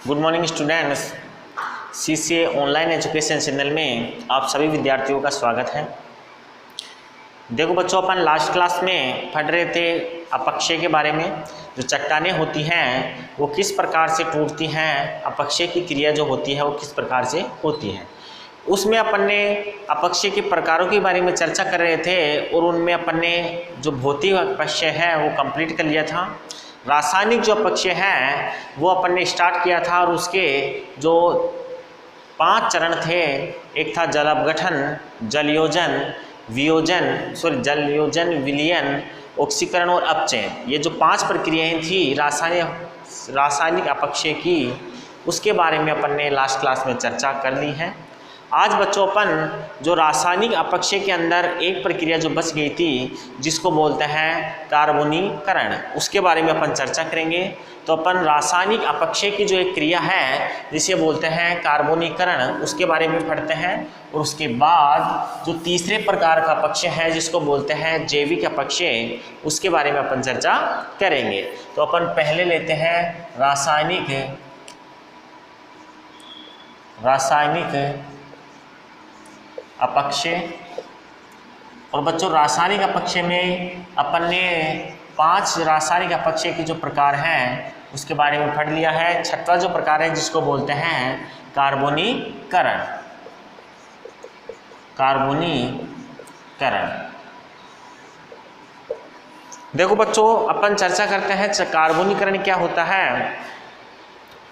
Good morning students. CCA online education channel में आप सभी विद्यार्थियों का स्वागत है। देखो बच्चों, अपन लास्ट क्लास में पढ़ रहे थे अपक्षय के बारे में। जो चट्टानें होती हैं वो किस प्रकार से टूटती हैं, अपक्षय की क्रिया जो होती है वो किस प्रकार से होती है। उसमें अपन ने अपक्षय के प्रकारों के बारे में चर्चा कर रहे थे और उनमें अपन ने जो भौतिक अपक्षय है वो कंप्लीट कर लिया था। रासायनिक जो अपक्षय है वो अपन ने स्टार्ट किया था और उसके जो 5 चरण थे, एक था जल अपघटन, जलयोजन, जलयोजन, विलयन, ऑक्सीकरण और अपचयन। ये जो 5 प्रक्रियाएं थी रासायनिक अपक्षय की, उसके बारे में अपन ने लास्ट क्लास में चर्चा कर ली है। आज बच्चों अपन जो रासायनिक अपक्षय के अंदर एक प्रक्रिया जो बच गई थी जिसको बोलते हैं कार्बोनीकरण, उसके बारे में अपन चर्चा करेंगे। तो अपन रासायनिक अपक्षय की जो एक क्रिया है जिसे बोलते हैं कार्बोनीकरण, उसके बारे में पढ़ते हैं। और उसके बाद जो तीसरे प्रकार का अपक्षय है जिसको बोलते हैं जैविक अपक्षय, उसके बारे में अपन चर्चा करेंगे। तो अपन पहले लेते हैं रासायनिक अपक्षय। और बच्चों, रासायनिक अपक्षय में अपन ने 5 रासायनिक अपक्षय के जो प्रकार हैं उसके बारे में पढ़ लिया है। छठवां जो प्रकार है जिसको बोलते हैं कार्बोनीकरण। देखो बच्चों, अपन चर्चा करते हैं कार्बोनीकरण क्या होता है।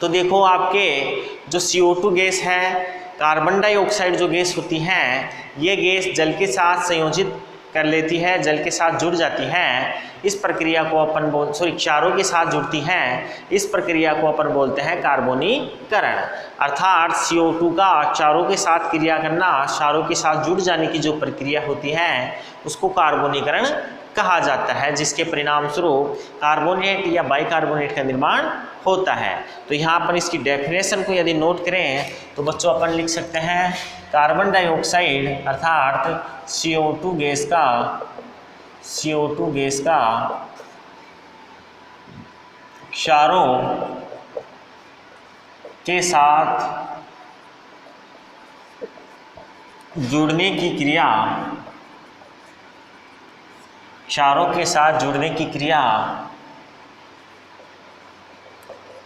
तो देखो, आपके जो CO2 गैस है, कार्बन डाइऑक्साइड जो गैस होती है, ये गैस जल के साथ संयोजित कर लेती है, जल के साथ जुड़ जाती है। इस प्रक्रिया को अपन क्षारों के साथ जुड़ती हैं। इस प्रक्रिया को अपन बोलते हैं कार्बोनीकरण। अर्थात CO2 का क्षारों के साथ क्रिया करना, क्षारों के साथ जुड़ जाने की जो प्रक्रिया होती है उसको कार्बोनीकरण कहा जाता है, जिसके परिणाम स्वरूप कार्बोनेट या बाइकार्बोनेट का निर्माण होता है। तो यहाँ पर इसकी डेफिनेशन को यदि नोट करें तो बच्चों अपन लिख सकते हैं कार्बन डाइऑक्साइड अर्थात CO2 गैस का क्षारों के साथ जुड़ने की क्रिया, क्षारों के साथ जुड़ने की क्रिया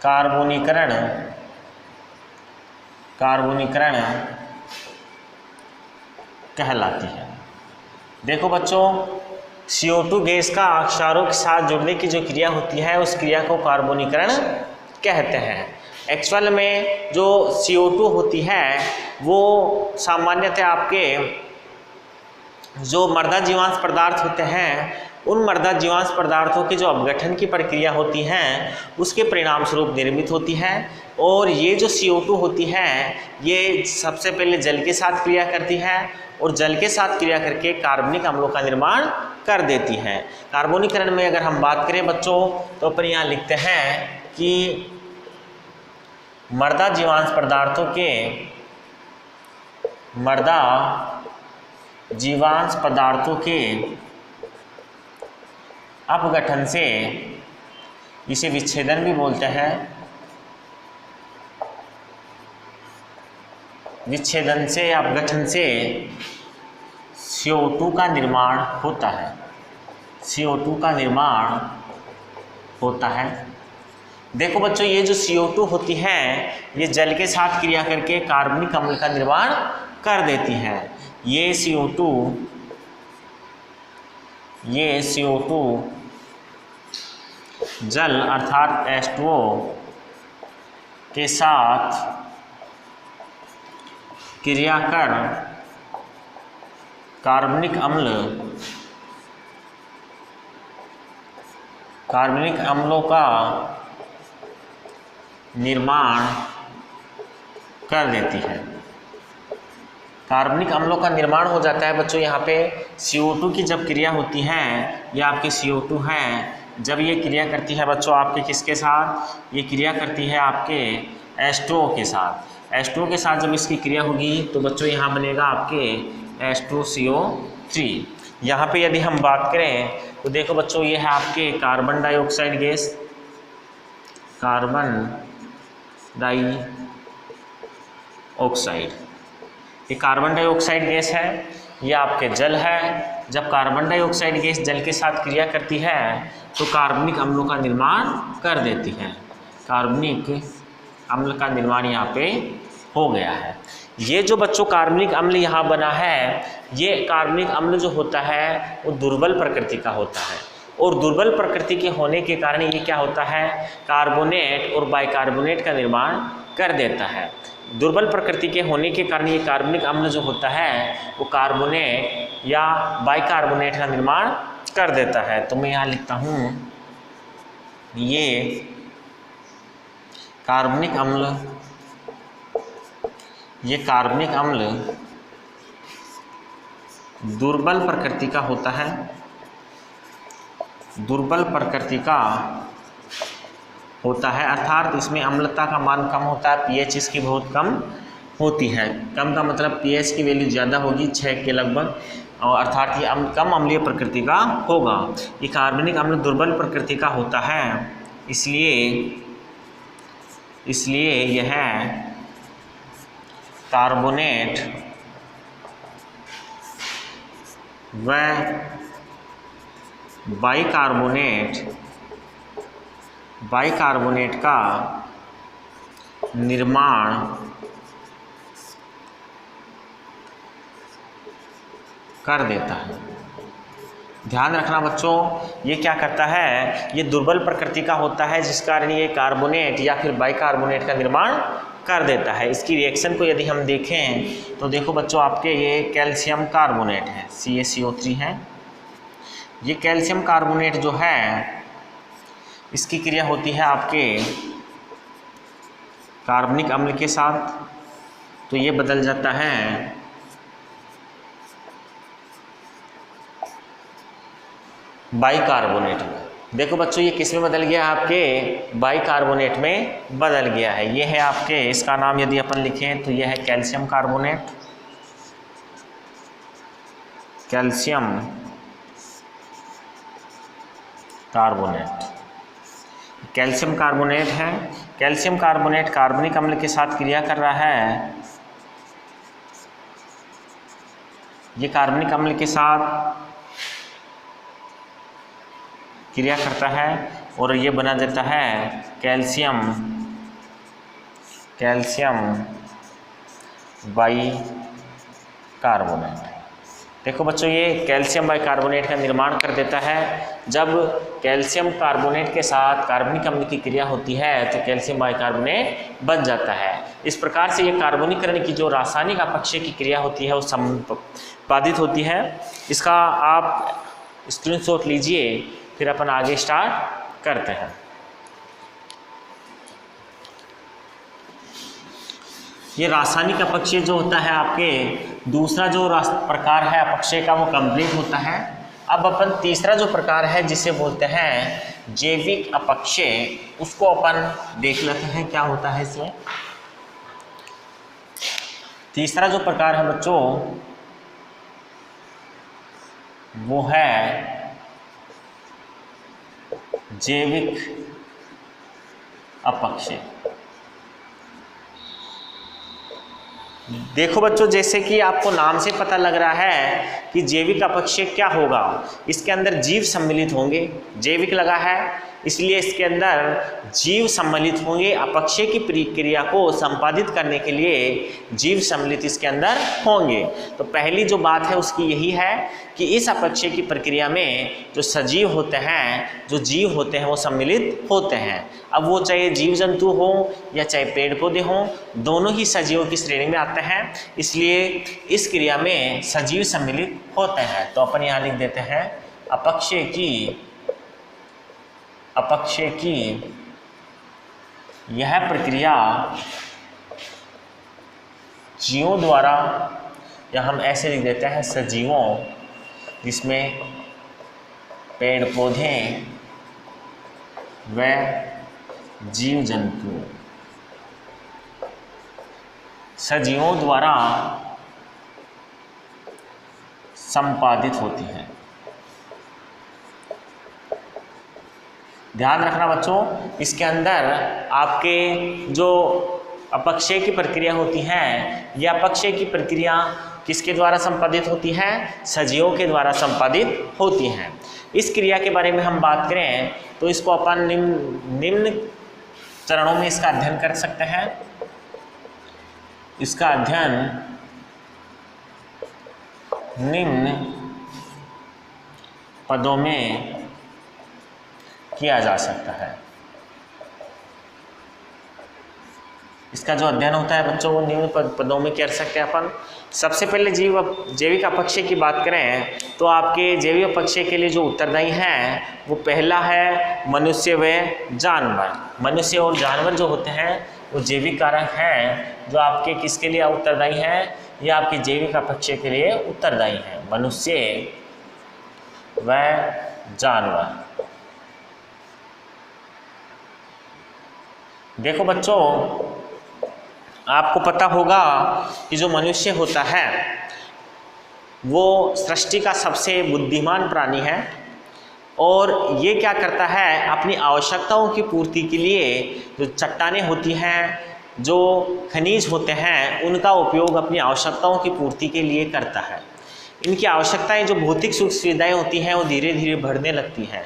कार्बोनीकरण कहलाती है। देखो बच्चों, CO2 गैस का क्षारों के साथ जुड़ने की जो क्रिया होती है उस क्रिया को कार्बोनीकरण कहते हैं। एक्चुअल में जो CO2 होती है वो सामान्यतः आपके जो मृदा जीवांश पदार्थ होते हैं, उन मृदा जीवांश पदार्थों की जो अपघटन की प्रक्रिया होती है उसके परिणाम स्वरूप निर्मित होती है। और ये जो CO2 होती है ये सबसे पहले जल के साथ क्रिया करती है और जल के साथ क्रिया करके कार्बनिक अम्लों का निर्माण कर देती है। कार्बोनीकरण में अगर हम बात करें बच्चों तो अपन यहाँ लिखते हैं कि मृदा जीवांश पदार्थों के अपघटन से, इसे विच्छेदन भी बोलते हैं, विच्छेदन से अपघटन से CO2 का निर्माण होता है। CO2 का निर्माण होता है। देखो बच्चों, ये जो CO2 होती है ये जल के साथ क्रिया करके कार्बनिक अम्ल का निर्माण कर देती है। ये CO2 जल अर्थात H2O के साथ क्रिया कर कार्बनिक अम्लों का निर्माण कर देती है। कार्बनिक अम्लों का निर्माण हो जाता है बच्चों। यहाँ पे CO2 की जब क्रिया होती है, ये आपके CO2 है, जब ये क्रिया करती है बच्चों आपके किसके साथ, ये क्रिया करती है आपके H2O के साथ। H2O के साथ जब इसकी क्रिया होगी तो बच्चों यहाँ बनेगा आपके H2CO3। यहाँ पे यदि हम बात करें तो देखो बच्चों, ये है आपके carbon dioxide gas, carbon dioxide. ये कार्बन डाइऑक्साइड गैस है, ये आपके जल है। जब कार्बन डाइऑक्साइड गैस जल के साथ क्रिया करती है तो कार्बनिक अम्लों का निर्माण कर देती है। कार्बनिक अम्ल का निर्माण यहाँ पे हो गया है। ये जो बच्चों कार्बनिक अम्ल यहाँ बना है, ये कार्बनिक अम्ल जो होता है वो दुर्बल प्रकृति का होता है, और दुर्बल प्रकृति के होने के कारण ये क्या होता है, कार्बोनेट और बाइकार्बोनेट का निर्माण कर देता है। दुर्बल प्रकृति के होने के कारण ये कार्बनिक अम्ल जो होता है वो कार्बोनेट या बाइकार्बोनेट का निर्माण कर देता है। तो मैं यहाँ लिखता हूँ ये कार्बनिक अम्ल, ये कार्बनिक अम्ल दुर्बल प्रकृति का होता है, दुर्बल प्रकृति का होता है, अर्थात इसमें अम्लता का मान कम होता है, पीएच इसकी बहुत कम होती है। कम का मतलब पीएच की वैल्यू ज़्यादा होगी, 6 के लगभग, और अर्थात ये कम अम्लीय प्रकृति का होगा। ये कार्बनिक अम्ल दुर्बल प्रकृति का होता है, इसलिए यह कार्बोनेट व बाइकार्बोनेट का निर्माण कर देता है। ध्यान रखना बच्चों, ये क्या करता है, ये दुर्बल प्रकृति का होता है, जिस कारण ये कार्बोनेट या फिर बाइकार्बोनेट का निर्माण कर देता है। इसकी रिएक्शन को यदि हम देखें तो देखो बच्चों, आपके ये कैल्शियम कार्बोनेट है, CaCO3 है। ये कैल्शियम कार्बोनेट जो है इसकी क्रिया होती है आपके कार्बनिक अम्ल के साथ, तो ये बदल जाता है बाइकार्बोनेट में। देखो बच्चों, ये किस में बदल गया, आपके बाइकार्बोनेट में बदल गया है। ये है आपके, इसका नाम यदि अपन लिखें तो यह है calcium carbonate, calcium carbonate, calcium carbonate है। कैल्शियम कार्बोनेट कार्बनिक अम्ल के साथ क्रिया कर रहा है, ये कार्बनिक अम्ल के साथ क्रिया करता है और ये बना देता है कैल्शियम बाइकार्बोनेट। देखो बच्चों, ये कैल्शियम बाइकार्बोनेट का निर्माण कर देता है। जब कैल्शियम कार्बोनेट के साथ कार्बनिक अम्ल की क्रिया होती है तो कैल्शियम बाइकार्बोनेट बन जाता है। इस प्रकार से ये कार्बनीकरण की जो रासायनिक अपक्षय की क्रिया होती है वो संपादित होती है। इसका आप स्क्रीनशॉट लीजिए, फिर अपन आगे स्टार्ट करते हैं। ये रासायनिक अपक्षय जो होता है आपके, दूसरा जो प्रकार है अपक्षय का वो कंप्लीट होता है। अब अपन तीसरा जो प्रकार है जिसे बोलते हैं जैविक अपक्षय, उसको अपन देख लेते हैं क्या होता है इसमें। तीसरा जो प्रकार है बच्चों वो है जैविक अपक्षय। देखो बच्चों, जैसे कि आपको नाम से पता लग रहा है कि जैविक अपक्षय क्या होगा, इसके अंदर जीव सम्मिलित होंगे। जैविक लगा है इसलिए इसके अंदर जीव सम्मिलित होंगे। अपक्षय की प्रक्रिया को संपादित करने के लिए जीव सम्मिलित इसके अंदर होंगे। तो पहली जो बात है उसकी यही है कि इस अपक्षय की प्रक्रिया में जो सजीव होते हैं, जो जीव होते हैं वो सम्मिलित होते हैं। अब वो चाहे जीव जंतु हो या चाहे पेड़ पौधे हों, दोनों ही सजीवों की श्रेणी में आते हैं, इसलिए इस क्रिया में सजीव सम्मिलित होते हैं। तो अपन यहाँ लिख देते हैं अपक्षय की यह प्रक्रिया जीवों द्वारा, या हम ऐसे लिख देते हैं सजीवों, जिसमें पेड़ पौधे व जीव जंतु, सजीवों द्वारा संपादित होती है। ध्यान रखना बच्चों, इसके अंदर आपके जो अपक्षय की प्रक्रिया होती है, यह अपक्षय की प्रक्रिया किसके द्वारा संपादित होती है? सजीवों के द्वारा संपादित होती हैं। इस क्रिया के बारे में हम बात करें तो इसको अपन निम्न चरणों में इसका अध्ययन कर सकते हैं। इसका अध्ययन निम्न पदों में किया जा सकता है। इसका जो अध्ययन होता है बच्चों वो निम्न पदों में कर सकते हैं अपन। सबसे पहले जैविक अपक्षय की बात करें तो आपके जैविक अपक्षय के लिए जो उत्तरदायी हैं वो पहला है मनुष्य व जानवर। मनुष्य और जानवर जो होते हैं वो जैविक कारक हैं जो आपके किसके लिए उत्तरदायी हैं? ये आपके जैविक अपक्षय के लिए उत्तरदायी हैं, मनुष्य व जानवर। देखो बच्चों, आपको पता होगा कि जो मनुष्य होता है वो सृष्टि का सबसे बुद्धिमान प्राणी है और ये क्या करता है? अपनी आवश्यकताओं की पूर्ति के लिए जो चट्टानें होती हैं, जो खनिज होते हैं, उनका उपयोग अपनी आवश्यकताओं की पूर्ति के लिए करता है। इनकी आवश्यकताएं जो भौतिक सुख सुविधाएं होती हैं वो धीरे धीरे बढ़ने लगती हैं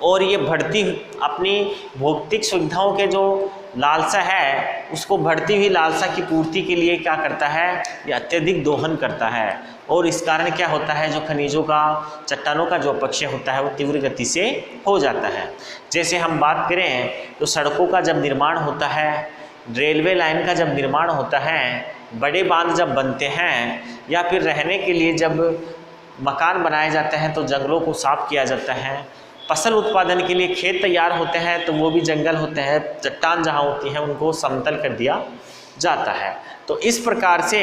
और ये बढ़ती अपनी भौतिक सुविधाओं के जो लालसा है उसको बढ़ती हुई लालसा की पूर्ति के लिए क्या करता है? ये अत्यधिक दोहन करता है और इस कारण क्या होता है? जो खनिजों का, चट्टानों का जो अपक्षय होता है वो तीव्र गति से हो जाता है। जैसे हम बात करें तो सड़कों का जब निर्माण होता है, रेलवे लाइन का जब निर्माण होता है, बड़े बांध जब बनते हैं या फिर रहने के लिए जब मकान बनाए जाते हैं तो जंगलों को साफ किया जाता है। फसल उत्पादन के लिए खेत तैयार होते हैं तो वो भी जंगल होते हैं, चट्टान जहाँ होती हैं उनको समतल कर दिया जाता है। तो इस प्रकार से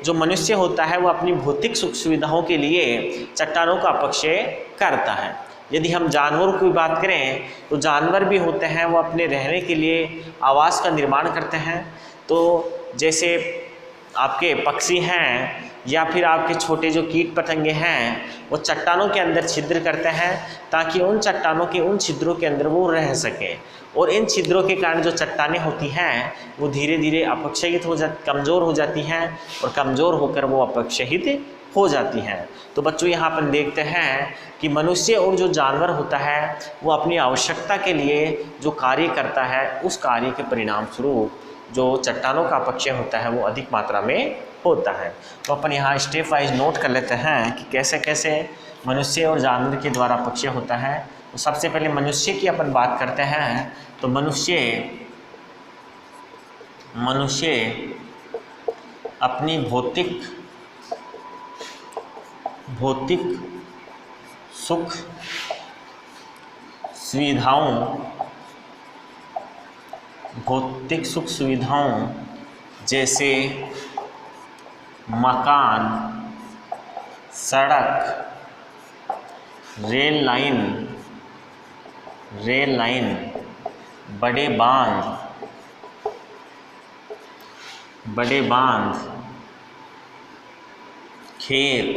जो मनुष्य होता है वो अपनी भौतिक सुख सुविधाओं के लिए चट्टानों का अपक्षय करता है। यदि हम जानवरों की बात करें तो जानवर भी होते हैं वो अपने रहने के लिए आवास का निर्माण करते हैं। तो जैसे आपके पक्षी हैं या फिर आपके छोटे जो कीट पतंगे हैं वो चट्टानों के अंदर छिद्र करते हैं ताकि उन चट्टानों के उन छिद्रों के अंदर वो रह सकें और इन छिद्रों के कारण जो चट्टानें होती हैं वो धीरे धीरे अपक्षयित कमज़ोर हो जाती हैं और कमज़ोर होकर वो अपक्षयित हो जाती हैं। तो बच्चों यहाँ पर देखते हैं कि मनुष्य और जो जानवर होता है वो अपनी आवश्यकता के लिए जो कार्य करता है उस कार्य के परिणाम स्वरूप जो चट्टानों का अपक्षय होता है वो अधिक मात्रा में होता है। तो अपन यहाँ स्टेप वाइज नोट कर लेते हैं कि कैसे कैसे मनुष्य और जानवर के द्वारा अपक्षय होता है। तो सबसे पहले मनुष्य की अपन बात करते हैं तो मनुष्य अपनी भौतिक सुख सुविधाओं जैसे मकान, सड़क, रेल लाइन, बड़े बांध, खेत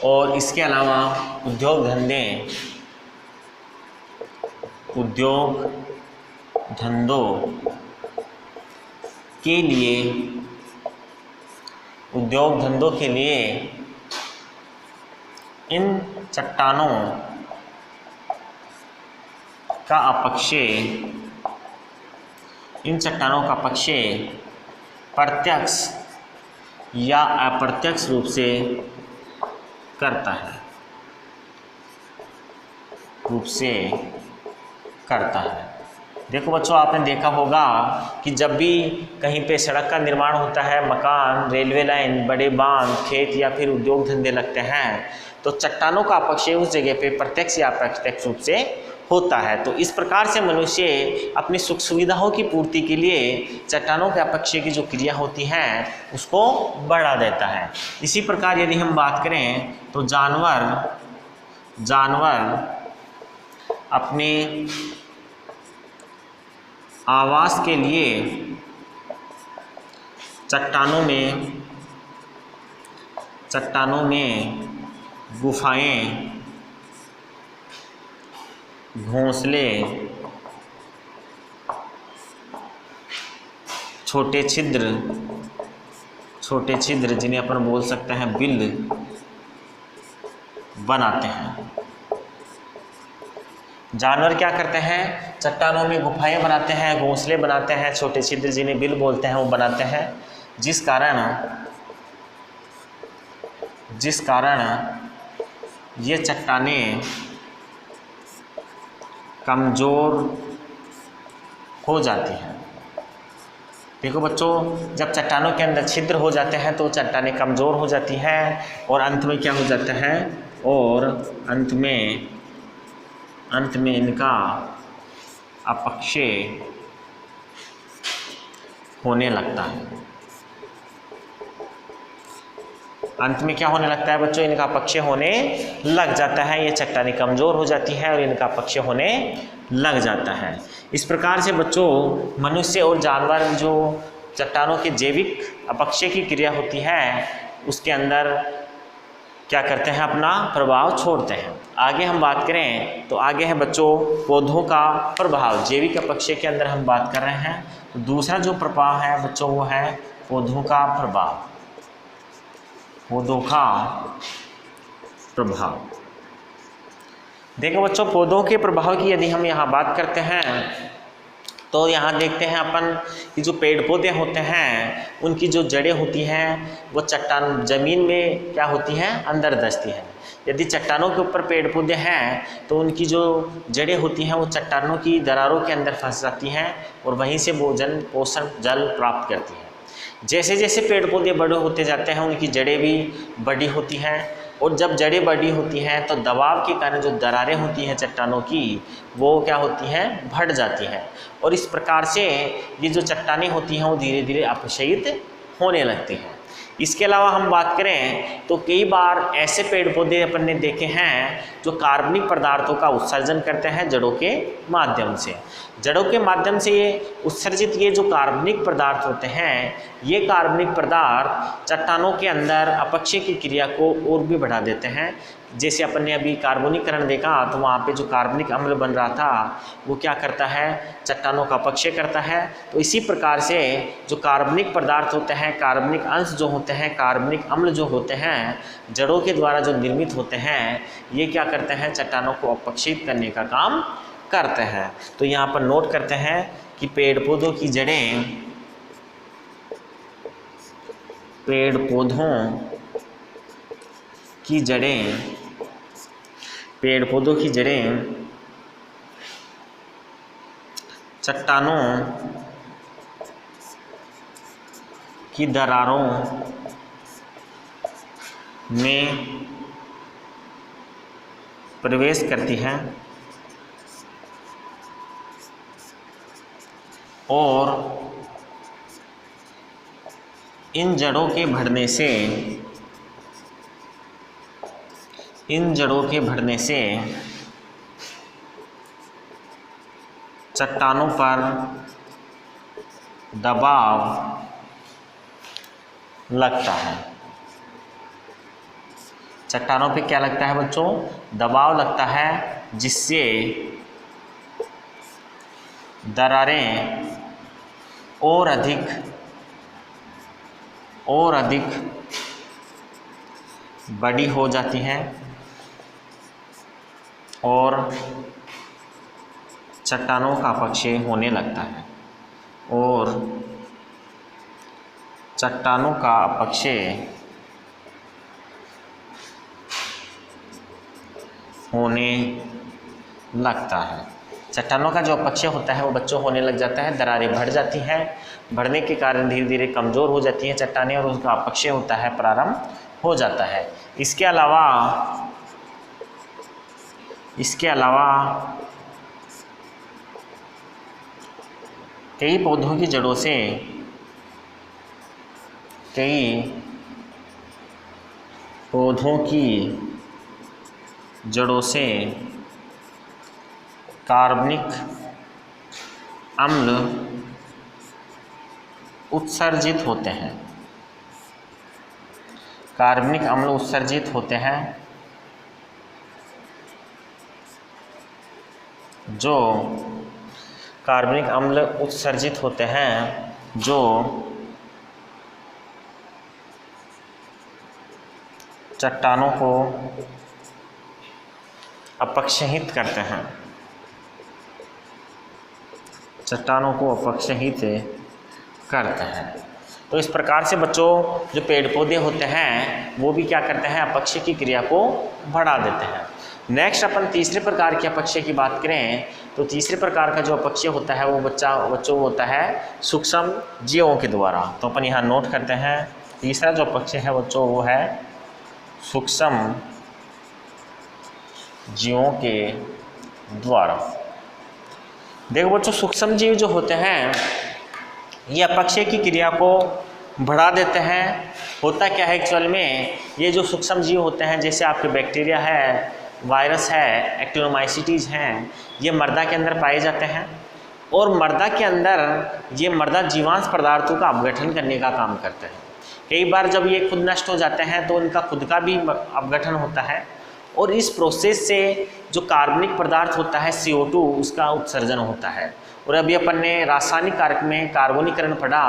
और इसके अलावा उद्योग धंधों के लिए इन चट्टानों का अपक्षय प्रत्यक्ष या अप्रत्यक्ष रूप से करता है। देखो बच्चों, आपने देखा होगा कि जब भी कहीं पे सड़क का निर्माण होता है, मकान, रेलवे लाइन, बड़े बांध, खेत या फिर उद्योग धंधे लगते हैं तो चट्टानों का अपक्षय उस जगह पे प्रत्यक्ष या अप्रत्यक्ष रूप से होता है। तो इस प्रकार से मनुष्य अपनी सुख सुविधाओं की पूर्ति के लिए चट्टानों के अपक्षय की जो क्रिया होती है उसको बढ़ा देता है। इसी प्रकार यदि हम बात करें तो जानवर अपने आवास के लिए चट्टानों में गुफाएं, घोंसले, छोटे छिद्र जिन्हें अपन बोल सकते हैं बिल बनाते हैं। जानवर क्या करते हैं? चट्टानों में गुफाएं बनाते हैं, घोंसले बनाते हैं, छोटे छिद्र जिन्हें बिल बोलते हैं वो बनाते हैं, जिस कारण ये चट्टानें कमज़ोर हो जाती हैं। देखो बच्चों, जब चट्टानों के अंदर छिद्र हो जाते हैं तो चट्टानें कमज़ोर हो जाती हैं और अंत में क्या हो जाता है, और अंत में इनका अपक्षय होने लगता है। अंत में क्या होने लगता है बच्चों? इनका अपक्षय होने लग जाता है। ये चट्टानें कमज़ोर हो जाती है और इनका अपक्षय होने लग जाता है। इस प्रकार से बच्चों मनुष्य और जानवर जो चट्टानों के जैविक अपक्षय की क्रिया होती है उसके अंदर क्या करते हैं, अपना प्रभाव छोड़ते हैं। आगे हम बात करें तो आगे है बच्चों पौधों का प्रभाव। जैविक अपक्षय के अंदर हम बात कर रहे हैं, तो दूसरा जो प्रभाव है बच्चों वो है पौधों का प्रभाव। देखो बच्चों, पौधों के प्रभाव की यदि हम यहाँ बात करते हैं तो यहाँ देखते हैं अपन कि जो पेड़ पौधे होते हैं उनकी जो जड़ें होती हैं वो चट्टान ज़मीन में क्या होती हैं, अंदर दसती हैं। यदि चट्टानों के ऊपर पेड़ पौधे हैं तो उनकी जो जड़ें होती हैं वो चट्टानों की दरारों के अंदर फंस जाती हैं और वहीं से भोजन पोषण जल प्राप्त करती हैं। जैसे जैसे पेड़ पौधे बड़े होते जाते हैं उनकी जड़ें भी बड़ी होती हैं, और जब जड़ें बड़ी होती हैं तो दबाव के कारण जो दरारें होती हैं चट्टानों की वो क्या होती हैं, बढ़ जाती हैं, और इस प्रकार से ये जो चट्टानें होती हैं वो धीरे धीरे अपक्षयित होने लगती हैं। इसके अलावा हम बात करें तो कई बार ऐसे पेड़ पौधे अपन ने देखे हैं जो कार्बनिक पदार्थों का उत्सर्जन करते हैं जड़ों के माध्यम से। जड़ों के माध्यम से ये उत्सर्जित ये जो कार्बनिक पदार्थ होते हैं, ये कार्बनिक पदार्थ चट्टानों के अंदर अपक्षय की क्रिया को और भी बढ़ा देते हैं। जैसे अपन ने अभी कार्बनीकरण देखा तो वहाँ पे जो कार्बनिक अम्ल बन रहा था वो क्या करता है, चट्टानों का अपक्षय करता है। तो इसी प्रकार से जो कार्बनिक पदार्थ होते हैं, कार्बनिक अंश जो होते हैं, कार्बनिक अम्ल जो होते हैं, जड़ों के द्वारा जो निर्मित होते हैं, ये क्या करते हैं, चट्टानों को अपक्षित करने का काम करते हैं। तो यहाँ पर नोट करते हैं कि पेड़ पौधों की जड़ें, पेड़ पौधों की जड़ें चट्टानों की दरारों में प्रवेश करती हैं और इन जड़ों के बढ़ने से चट्टानों पर दबाव लगता है। चट्टानों पे क्या लगता है बच्चों, दबाव लगता है, जिससे दरारें और अधिक बड़ी हो जाती हैं और चट्टानों का अपक्षय होने लगता है, और चट्टानों का अपक्षय होने लगता है। चट्टानों का जो अपक्षय होता है वो बच्चों होने लग जाता है, दरारें बढ़ जाती हैं, बढ़ने के कारण धीरे धीरे कमज़ोर हो जाती हैं चट्टानें और उनका अपक्षय होता है, प्रारंभ हो जाता है। इसके अलावा कई पौधों की जड़ों से कार्बनिक अम्ल उत्सर्जित होते हैं। कार्बनिक अम्ल उत्सर्जित होते हैं जो कार्बनिक अम्ल उत्सर्जित होते हैं, जो चट्टानों को अपक्षहित करते हैं, चट्टानों को अपक्षहित करते हैं। तो इस प्रकार से बच्चों जो पेड़ पौधे होते हैं वो भी क्या करते हैं, अपक्षय की क्रिया को बढ़ा देते हैं। नेक्स्ट अपन तीसरे प्रकार के अपक्षय की बात करें तो तीसरे प्रकार का जो अपक्षय होता है वो बच्चों होता है सूक्ष्म जीवों के द्वारा। तो अपन यहाँ नोट करते हैं तीसरा जो अपक्षय है बच्चों वो है सूक्ष्म जीवों के द्वारा। देखो बच्चों सूक्ष्म जीव जो होते हैं ये अपक्षय की क्रिया को बढ़ा देते हैं। होता क्या है एक्चुअल में, ये जो सूक्ष्म जीव होते हैं जैसे आपके बैक्टीरिया है, वायरस है, एक्टिनोमाइसीटीज हैं, ये मृदा के अंदर पाए जाते हैं और मृदा के अंदर ये मृदा जीवांश पदार्थों का अपघटन करने का काम करते हैं। कई बार जब ये खुद नष्ट हो जाते हैं तो इनका खुद का भी अपघटन होता है और इस प्रोसेस से जो कार्बनिक पदार्थ होता है CO2 उसका उत्सर्जन होता है। और अभी अपन ने रासायनिक कारक में कार्बोनीकरण पढ़ा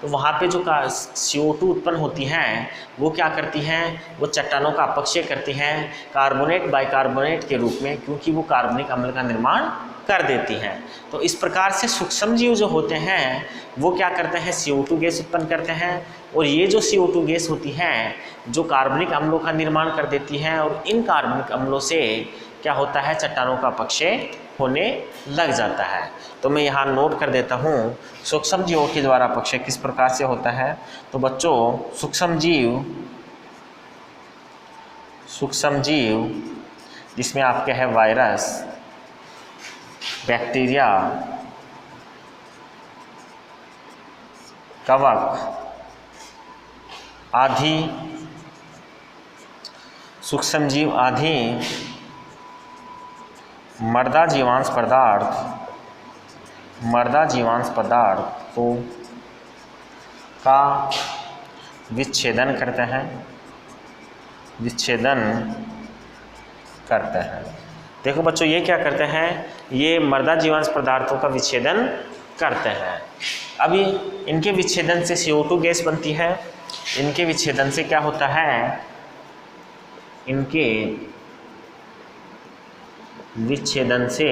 तो वहाँ पे जो CO2 उत्पन्न होती हैं वो क्या करती हैं, वो चट्टानों का अपक्षय करती हैं कार्बोनेट बाइकार्बोनेट के रूप में, क्योंकि वो कार्बनिक अम्ल का निर्माण कर देती हैं। तो इस प्रकार से सूक्ष्म जीव जो होते हैं वो क्या करते हैं, CO2 गैस उत्पन्न करते हैं और ये जो CO2 गैस होती हैं जो कार्बनिक अम्लों का निर्माण कर देती हैं और इन कार्बनिक अम्लों से क्या होता है, चट्टानों का अपक्षय होने लग जाता है। तो मैं यहाँ नोट कर देता हूँ सूक्ष्म जीवों के द्वारा अपक्षय किस प्रकार से होता है। तो बच्चों सूक्ष्म जीव जिसमें आपके है वायरस, बैक्टीरिया, कवक आदि सूक्ष्म जीव आदि मृदा जीवांश पदार्थों का विच्छेदन करते हैं। देखो बच्चों ये क्या करते हैं, ये मृदा जीवांश पदार्थों का विच्छेदन करते हैं। अभी इनके विच्छेदन से CO2 गैस बनती है, इनके विच्छेदन से क्या होता है, इनके विच्छेदन से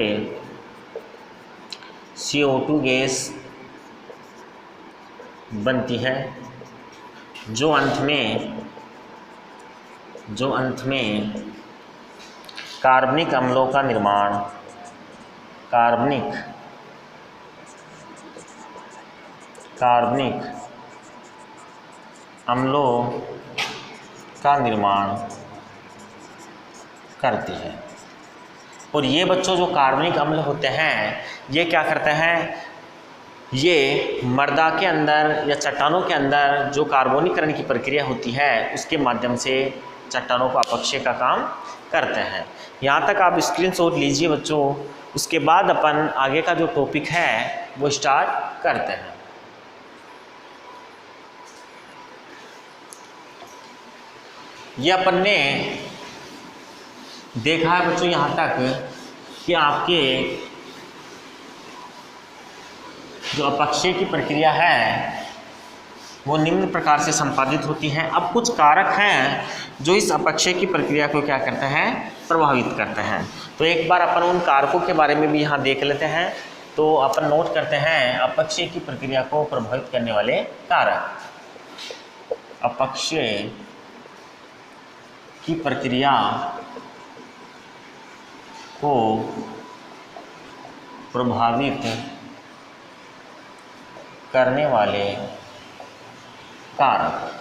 CO2 गैस बनती है जो अंत में कार्बनिक अम्लों का निर्माण करती है। और ये बच्चों जो कार्बनिक अम्ल होते हैं ये क्या करते हैं, ये मृदा के अंदर या चट्टानों के अंदर जो कार्बोनीकरण की प्रक्रिया होती है उसके माध्यम से चट्टानों को अपक्षय का काम करते हैं। यहाँ तक आप स्क्रीनशॉट लीजिए बच्चों, उसके बाद अपन आगे का जो टॉपिक है वो स्टार्ट करते हैं। ये अपन ने देखा है बच्चों यहाँ तक कि आपके जो अपक्षय की प्रक्रिया है वो निम्न प्रकार से संपादित होती है। अब कुछ कारक हैं जो इस अपक्षय की प्रक्रिया को क्या करते हैं, प्रभावित करते हैं। तो एक बार अपन उन कारकों के बारे में भी यहाँ देख लेते हैं। तो अपन नोट करते हैं अपक्षय की प्रक्रिया को प्रभावित करने वाले कारक। अपक्षय की प्रक्रिया को प्रभावित करने वाले कारक।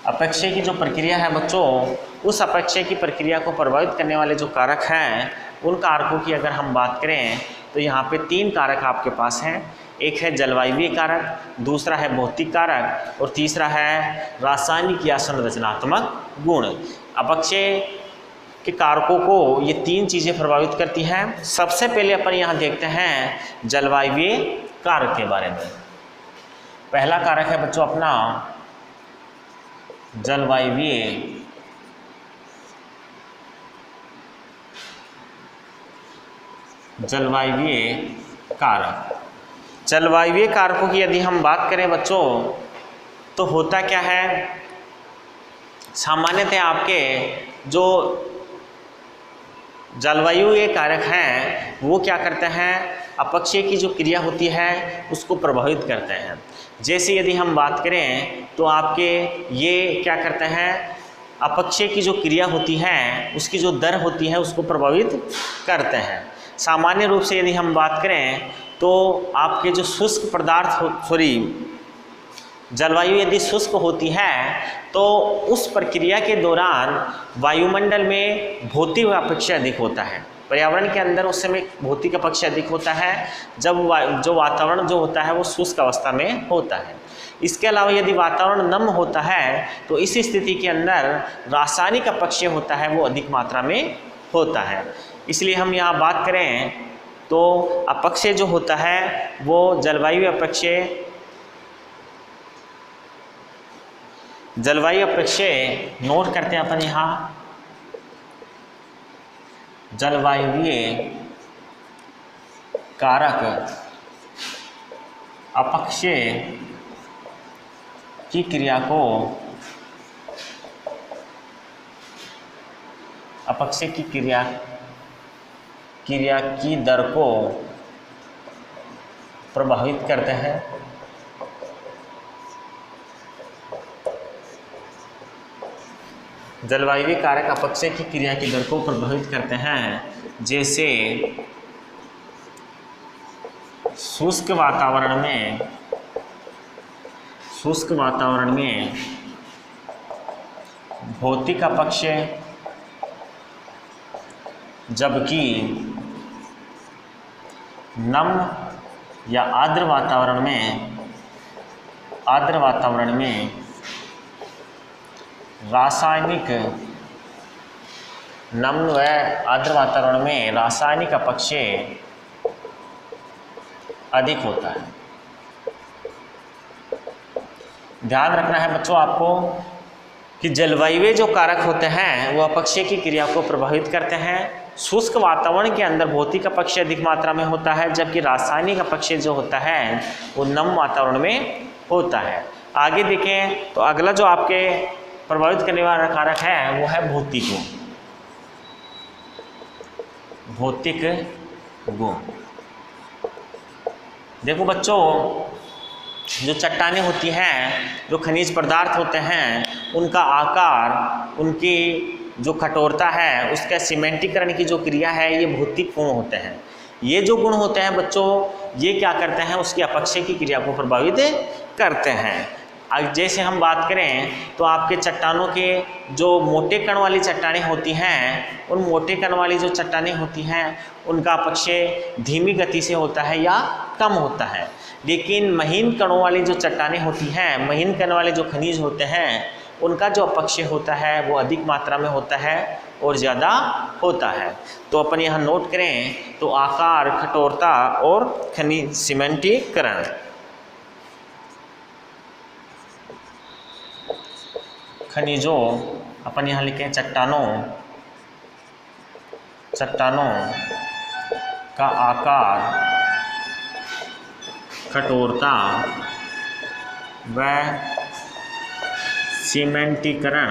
अपक्षय की जो प्रक्रिया है बच्चों, उस अपक्षय की प्रक्रिया को प्रभावित करने वाले जो कारक हैं उन कारकों की अगर हम बात करें तो यहाँ पे 3 कारक आपके पास हैं। एक है जलवायवीय कारक, दूसरा है भौतिक कारक और तीसरा है रासायनिक या संरचनात्मक गुण। अपक्षय के कारकों को ये 3 चीज़ें प्रभावित करती हैं। सबसे पहले अपन यहाँ देखते हैं जलवायवीय कारक के बारे में। पहला कारक है बच्चों अपना जलवायवीय जलवायुवीय कारक। जलवायुवीय कारकों की यदि हम बात करें बच्चों, तो होता क्या है, सामान्यतः आपके जो जलवायुवीय कारक हैं वो क्या करते हैं, अपक्षय की जो क्रिया होती है उसको प्रभावित करते हैं। जैसे यदि हम बात करें तो आपके ये क्या करते हैं, अपक्षय की जो क्रिया होती है उसकी जो दर होती है उसको प्रभावित करते हैं। सामान्य रूप से यदि हम बात करें तो आपके जो शुष्क पदार्थ जलवायु यदि शुष्क होती है तो उस प्रक्रिया के दौरान वायुमंडल में भौतिक अपक्षय अधिक होता है। पर्यावरण के अंदर उस समय भौतिक अपक्षय अधिक होता है जब जो वातावरण जो होता है वो शुष्क अवस्था में होता है। इसके अलावा यदि वातावरण नम होता है तो इस स्थिति के अंदर रासायनिक अपक्षय होता है वो अधिक मात्रा में होता है। इसलिए हम यहाँ बात करें तो अपक्षय जो होता है वो जलवायु अपक्षय नोट करते हैं अपन यहाँ, जलवायुवीय कारक अपक्षय की क्रिया को अपक्षय की क्रिया की दर को प्रभावित करते हैं। जलवायुवीय कारक अपक्षय की क्रिया की दर को प्रभावित करते हैं। जैसे शुष्क वातावरण में भौतिक अपक्षय, जबकि नम या आर्द्र वातावरण में रासायनिक, नम व आर्द्र वातावरण में रासायनिक अपक्षय अधिक होता है। ध्यान रखना है बच्चों आपको कि जलवायुवीय जो कारक होते हैं वो अपक्षय की क्रिया को प्रभावित करते हैं। शुष्क वातावरण के अंदर भौतिक अपक्षय अधिक मात्रा में होता है, जबकि रासायनिक अपक्षय जो होता है वो नम वातावरण में होता है। आगे देखें तो अगला जो आपके प्रभावित करने वाला कारक है वो है भौतिक गुण। देखो बच्चों, जो चट्टानें होती हैं, जो खनिज पदार्थ होते हैं, उनका आकार, उनकी जो कठोरता है, उसका सीमेंटीकरण की जो क्रिया है, ये भौतिक गुण होते हैं। ये जो गुण होते हैं बच्चों, ये क्या करते हैं, उसकी अपक्षय की क्रिया को प्रभावित करते हैं। जैसे हम बात करें तो आपके चट्टानों के जो मोटे कण वाली चट्टानें होती हैं, उन मोटे कण वाली जो चट्टानें होती हैं उनका अपक्षय धीमी गति से होता है या कम होता है। लेकिन महीन कणों वाली जो चट्टानें होती हैं, महीन कण वाले जो खनिज होते हैं, उनका जो अपक्षय होता है वो अधिक मात्रा में होता है और ज़्यादा होता है। तो अपन यहाँ नोट करें तो आकार, कठोरता और खनिज सीमेंटीकरण। खनिजों, अपन यहाँ लिखे चट्टानों का आकार, कठोरता व सीमेंटीकरण।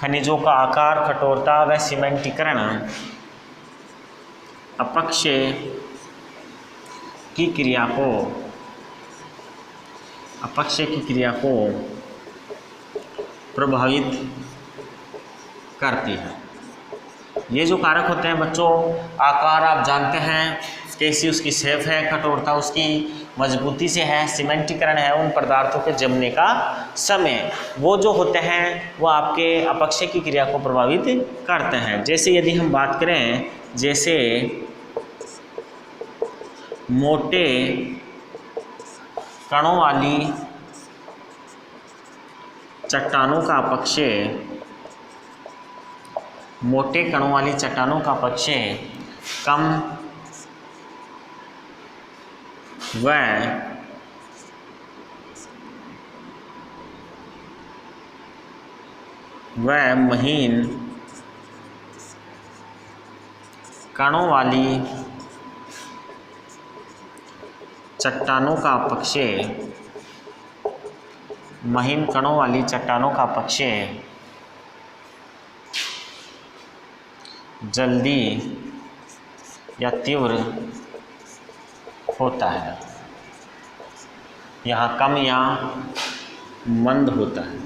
खनिजों का आकार, कठोरता व सीमेंटीकरण अपक्षय की क्रिया को प्रभावित करती है। ये जो कारक होते हैं बच्चों, आकार आप जानते हैं कैसी उसकी शेप है, कठोरता उसकी मजबूती से है, सीमेंटीकरण है उन पदार्थों के जमने का समय, वो जो होते हैं वो आपके अपक्षय की क्रिया को प्रभावित करते हैं। जैसे यदि हम बात करें, जैसे मोटे कणों वाली चट्टानों का अपक्षय, मोटे कणों वाली चट्टानों का अपक्षय कम व महीन कणों वाली चट्टानों का अपक्षय, महीन कणों वाली चट्टानों का अपक्षय जल्दी या तीव्र होता है, यहाँ कम या मंद होता है।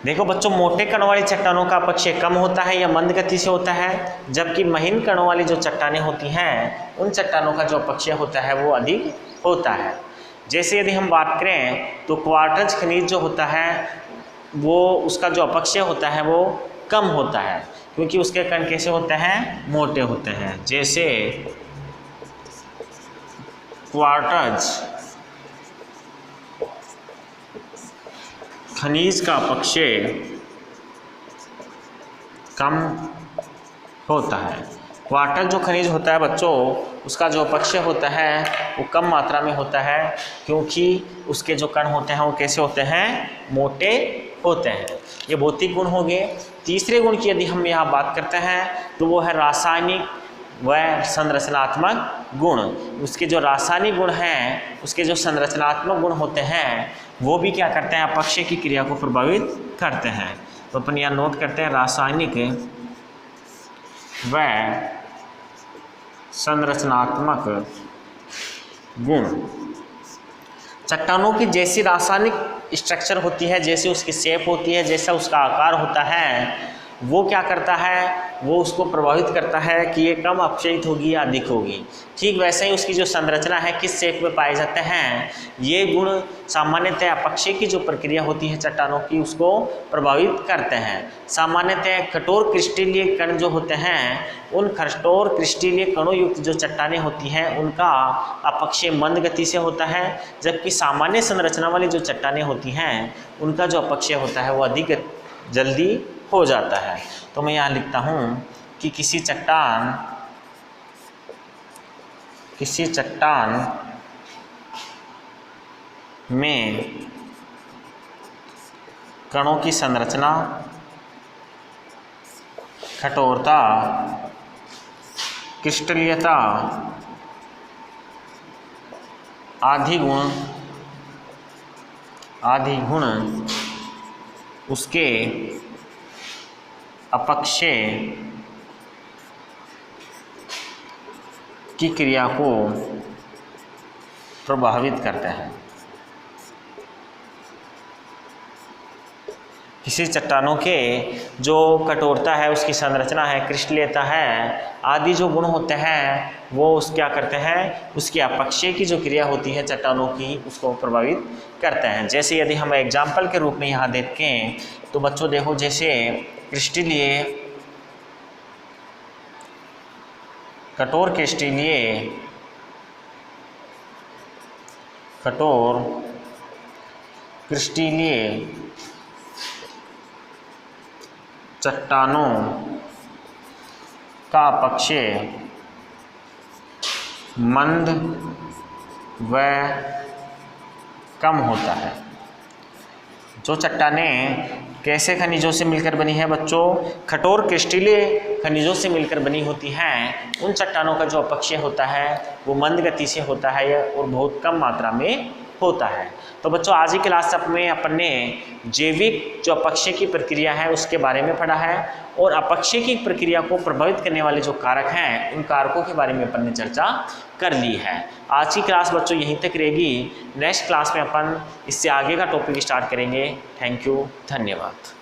देखो बच्चों, मोटे कणों वाली चट्टानों का अपक्षय कम होता है या मंद गति से होता है, जबकि महीन कणों वाली जो चट्टानें होती हैं उन चट्टानों का जो अपक्षय होता है वो अधिक होता है। जैसे यदि हम बात करें तो क्वार्ट्ज खनिज जो होता है वो उसका जो अपक्षय होता है वो कम होता है, क्योंकि उसके कण कैसे होते हैं, मोटे होते हैं। जैसे क्वार्ट्ज खनिज का अपक्षय कम होता है। क्वार्ट्ज जो खनिज होता है बच्चों, उसका जो अपक्षय होता है वो कम मात्रा में होता है, क्योंकि उसके जो कण होते हैं वो कैसे होते हैं, मोटे होते हैं। ये भौतिक गुण हो गए। तीसरे गुण की यदि हम यहाँ बात करते हैं तो वो है रासायनिक व संरचनात्मक गुण। उसके जो रासायनिक गुण हैं, उसके जो संरचनात्मक गुण होते हैं वो भी क्या करते हैं, अपक्षय की क्रिया को प्रभावित करते हैं। तो अपन यहाँ नोट करते हैं रासायनिक व संरचनात्मक गुण। चट्टानों की जैसी रासायनिक स्ट्रक्चर होती है, जैसी उसकी शेप होती है, जैसा उसका आकार होता है, वो क्या करता है, वो उसको प्रभावित करता है कि ये कम अपक्षयित होगी या अधिक होगी। ठीक वैसे ही उसकी जो संरचना है, किस शेप में पाए जाते हैं, ये गुण सामान्यतः अपक्षय की जो प्रक्रिया होती है चट्टानों की उसको प्रभावित करते हैं। सामान्यतः कठोर क्रिस्टलीय कण जो होते हैं, उन कठोर क्रिस्टलीय कणों युक्त जो चट्टानें होती हैं उनका अपक्षय मंद गति से होता है, जबकि सामान्य संरचना वाली जो चट्टानें होती हैं उनका जो अपक्षय होता है वो अधिक जल्दी हो जाता है। तो मैं यहाँ लिखता हूँ कि किसी चट्टान में कणों की संरचना, कठोरता, क्रिस्टलीयता आदि गुण उसके अपक्षय की क्रिया को प्रभावित करते हैं। किसी चट्टानों के जो कठोरता है, उसकी संरचना है, क्रिस्टलीयता है आदि जो गुण होते हैं वो उस क्या करते हैं, उसकी अपक्षय की जो क्रिया होती है चट्टानों की उसको प्रभावित करते हैं। जैसे यदि हम एग्जाम्पल के रूप में यहाँ देखें तो बच्चों देखो, जैसे क्रिस्टलीय, कठोर क्रिस्टलीय चट्टानों का अपक्षय मंद व कम होता है। जो चट्टानें कैसे खनिजों से मिलकर बनी है बच्चों, कठोर क्रिस्टलीय खनिजों से मिलकर बनी होती हैं, उन चट्टानों का जो अपक्षय होता है वो मंद गति से होता है और बहुत कम मात्रा में होता है। तो बच्चों आज की क्लास में अपन ने जैविक जो अपक्षय की प्रक्रिया है उसके बारे में पढ़ा है, और अपक्षय की प्रक्रिया को प्रभावित करने वाले जो कारक हैं उन कारकों के बारे में अपन ने चर्चा कर ली है। आज की क्लास बच्चों यहीं तक रहेगी। नेक्स्ट क्लास में अपन इससे आगे का टॉपिक स्टार्ट करेंगे। थैंक यू, धन्यवाद।